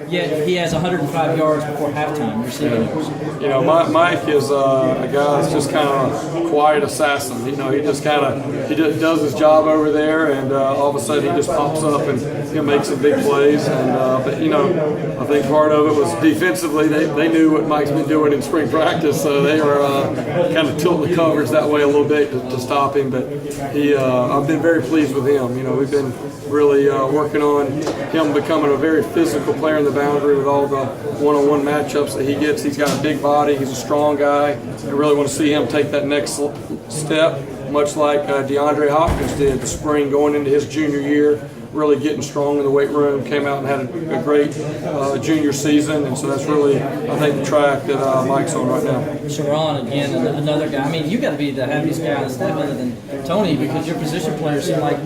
yet he has 105 yards before halftime receiving yards. Mike is a guy that's just kind of a quiet assassin. He just does his job over there, and all of a sudden he just pops up and he'll make some big plays. And but I think part of it was defensively they knew what Mike's been doing in spring practice, so they were kind of tilting the covers that way a little bit to stop him. But I've been very pleased with him. We've been really working on him becoming a very physical player in the boundary with all the one-on-one matchups that he gets. He's got a big body. He's a strong guy. I really want to see him take that next step, much like DeAndre Hopkins did the spring going into his junior year, really getting strong in the weight room, came out and had a great junior season, and so that's really, I think, the track that Mike's on right now. Sharon, again, another guy. I mean, you got to be the happiest guy on the staff other than Tony, because your position players seem like,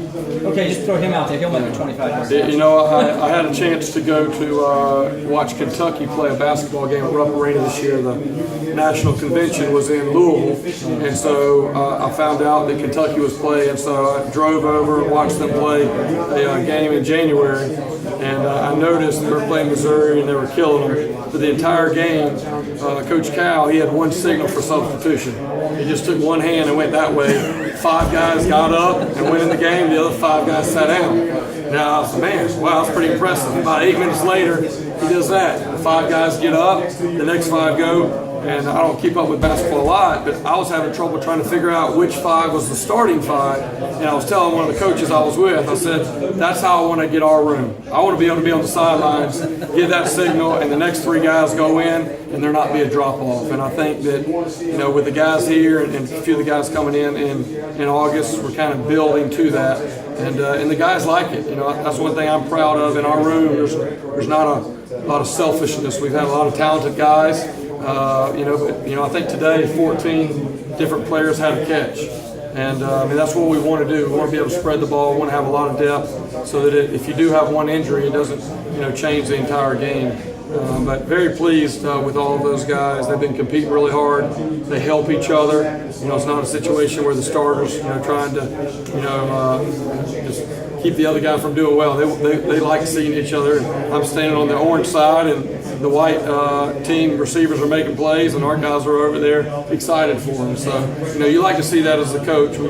okay, just throw him out there, he'll make it 25 yards. I had a chance to go to watch Kentucky play a basketball game at Rupp Arena this year. The national convention was in Louisville, and so I found out that Kentucky was playing, so I drove over and watched them play a game in January, and I noticed they were playing Missouri and they were killing them. For the entire game, Coach Cal, he had one signal for substitution. He just took one hand and went that way. 5 guys got up and went in the game. The other 5 guys sat down. Now I was, man, wow, that's pretty impressive. About 8 minutes later, he does that. The 5 guys get up, the next 5 go. And I don't keep up with basketball a lot, but I was having trouble trying to figure out which 5 was the starting 5. And I was telling one of the coaches I was with, I said, that's how I want to get our room. I want to be able to be on the sidelines, give that signal, and the next 3 guys go in, and there not be a drop-off. And I think that, with the guys here and a few of the guys coming in August, we're kind of building to that. And the guys like it. That's one thing I'm proud of in our room. There's not a lot of selfishness. We've had a lot of talented guys. I think today 14 different players had a catch, and that's what we want to do. We want to be able to spread the ball. We want to have a lot of depth, so that if you do have one injury, it doesn't change the entire game. But very pleased with all of those guys. They've been competing really hard. They help each other. It's not a situation where the starters trying to just keep the other guy from doing well. They like seeing each other. I'm standing on the orange side, and the white team receivers are making plays, and our guys are over there excited for them. So you like to see that as a coach. We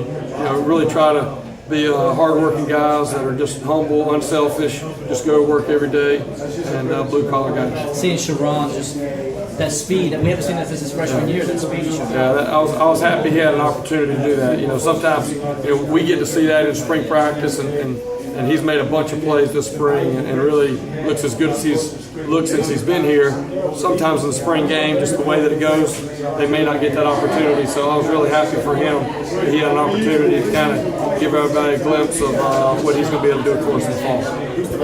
really try to be hard-working guys that are just humble, unselfish, just go to work every day, and blue-collar guys. Seeing Sharon, just that speed, we haven't seen that since his freshman year, that speed. I was happy he had an opportunity to do that. Sometimes we get to see that in spring practice, and he's made a bunch of plays this spring and really looks as good as he's looked since he's been here. Sometimes in the spring game, just the way that it goes, they may not get that opportunity. So I was really happy for him that he had an opportunity to kind of give everybody a glimpse of what he's going to be able to do for us in the fall.